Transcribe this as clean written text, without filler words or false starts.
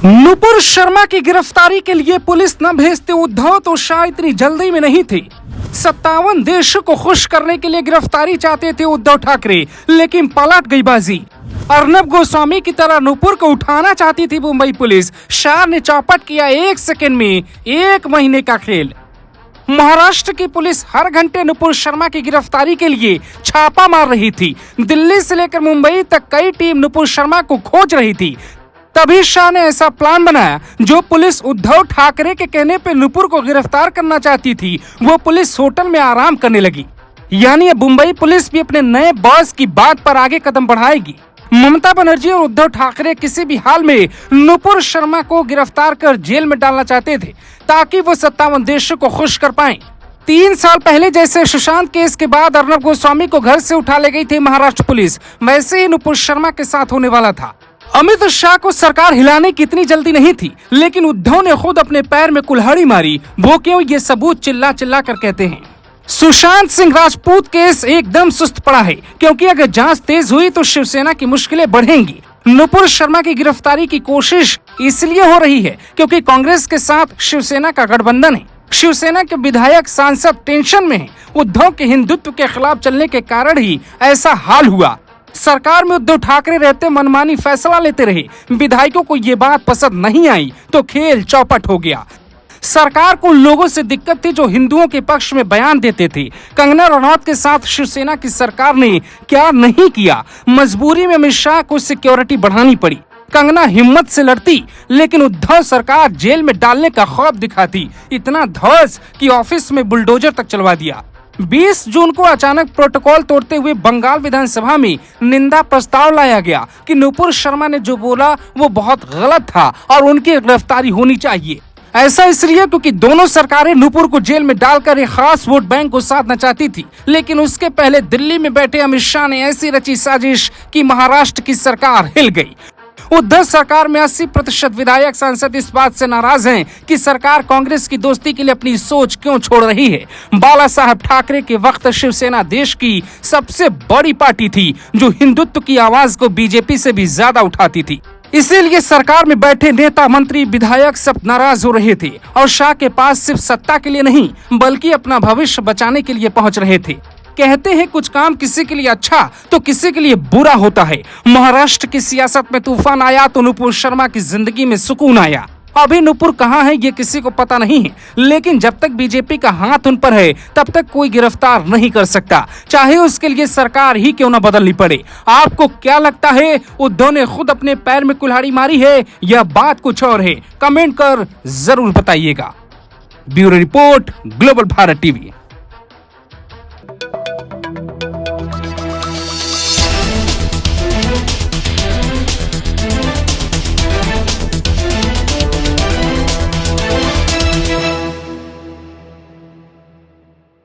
नुपुर शर्मा की गिरफ्तारी के लिए पुलिस न भेजते उद्धव तो शायद इतनी जल्दी में नहीं थी। 57 देशों को खुश करने के लिए गिरफ्तारी चाहते थे उद्धव ठाकरे, लेकिन पलट गई बाजी। अर्नब गोस्वामी की तरह नुपुर को उठाना चाहती थी मुंबई पुलिस। शाह ने चौपट किया 1 सेकंड में 1 महीने का खेल। महाराष्ट्र की पुलिस हर घंटे नुपुर शर्मा की गिरफ्तारी के लिए छापा मार रही थी। दिल्ली से लेकर मुंबई तक कई टीम नुपुर शर्मा को खोज रही थी। तभी शाह ने ऐसा प्लान बनाया जो पुलिस उद्धव ठाकरे के कहने पे नुपुर को गिरफ्तार करना चाहती थी, वो पुलिस होटल में आराम करने लगी। यानी अब मुंबई पुलिस भी अपने नए बॉस की बात पर आगे कदम बढ़ाएगी। ममता बनर्जी और उद्धव ठाकरे किसी भी हाल में नुपुर शर्मा को गिरफ्तार कर जेल में डालना चाहते थे ताकि वो 57 देशों को खुश कर पाएं। 3 साल पहले जैसे सुशांत केस के बाद अर्नब गोस्वामी को घर से उठा ले गई थी महाराष्ट्र पुलिस, वैसे ही नुपुर शर्मा के साथ होने वाला था। अमित शाह को सरकार हिलाने की इतनी जल्दी नहीं थी, लेकिन उद्धव ने खुद अपने पैर में कुल्हाड़ी मारी। वो क्यों, ये सबूत चिल्ला चिल्ला कर कहते हैं। सुशांत सिंह राजपूत केस एकदम सुस्त पड़ा है, क्योंकि अगर जांच तेज हुई तो शिवसेना की मुश्किलें बढ़ेंगी। नुपुर शर्मा की गिरफ्तारी की कोशिश इसलिए हो रही है क्योंकि कांग्रेस के साथ शिवसेना का गठबंधन है। शिवसेना के विधायक सांसद टेंशन में हैं। उद्धव के हिंदुत्व के खिलाफ चलने के कारण ही ऐसा हाल हुआ। सरकार में उद्धव ठाकरे रहते मनमानी फैसला लेते रहे। विधायकों को ये बात पसंद नहीं आई तो खेल चौपट हो गया। सरकार को लोगों से दिक्कत थी जो हिंदुओं के पक्ष में बयान देते थे। कंगना रनौत के साथ शिवसेना की सरकार ने क्या नहीं किया। मजबूरी में अमित शाह को सिक्योरिटी बढ़ानी पड़ी। कंगना हिम्मत से लड़ती, लेकिन उद्धव सरकार जेल में डालने का खौफ दिखाती। इतना ध्वज कि ऑफिस में बुलडोजर तक चलवा दिया। 20 जून को अचानक प्रोटोकॉल तोड़ते हुए बंगाल विधानसभा में निंदा प्रस्ताव लाया गया कि नुपुर शर्मा ने जो बोला वो बहुत गलत था और उनकी गिरफ्तारी होनी चाहिए। ऐसा इसलिए क्योंकि दोनों सरकारें नुपुर को जेल में डालकर एक खास वोट बैंक को साधना चाहती थी, लेकिन उसके पहले दिल्ली में बैठे अमित शाह ने ऐसी रची साजिश कि महाराष्ट्र की सरकार हिल गई। उद्धव सरकार में 80% विधायक सांसद इस बात से नाराज हैं कि सरकार कांग्रेस की दोस्ती के लिए अपनी सोच क्यों छोड़ रही है। बाला साहब ठाकरे के वक्त शिवसेना देश की सबसे बड़ी पार्टी थी जो हिंदुत्व की आवाज को बीजेपी से भी ज्यादा उठाती थी। इसीलिए सरकार में बैठे नेता, मंत्री, विधायक सब नाराज हो रहे थे और शाह के पास सिर्फ सत्ता के लिए नहीं बल्कि अपना भविष्य बचाने के लिए पहुंच रहे थे। कहते हैं कुछ काम किसी के लिए अच्छा तो किसी के लिए बुरा होता है। महाराष्ट्र की सियासत में तूफान आया तो नुपुर शर्मा की जिंदगी में सुकून आया। अभी नुपुर कहाँ है ये किसी को पता नहीं है, लेकिन जब तक बीजेपी का हाथ उन पर है तब तक कोई गिरफ्तार नहीं कर सकता, चाहे उसके लिए सरकार ही क्यों न बदलनी पड़े। आपको क्या लगता है, उद्धव ने खुद अपने पैर में कुल्हाड़ी मारी है या बात कुछ और है? कमेंट कर जरूर बताइएगा। Bureau report, global Bharat TV.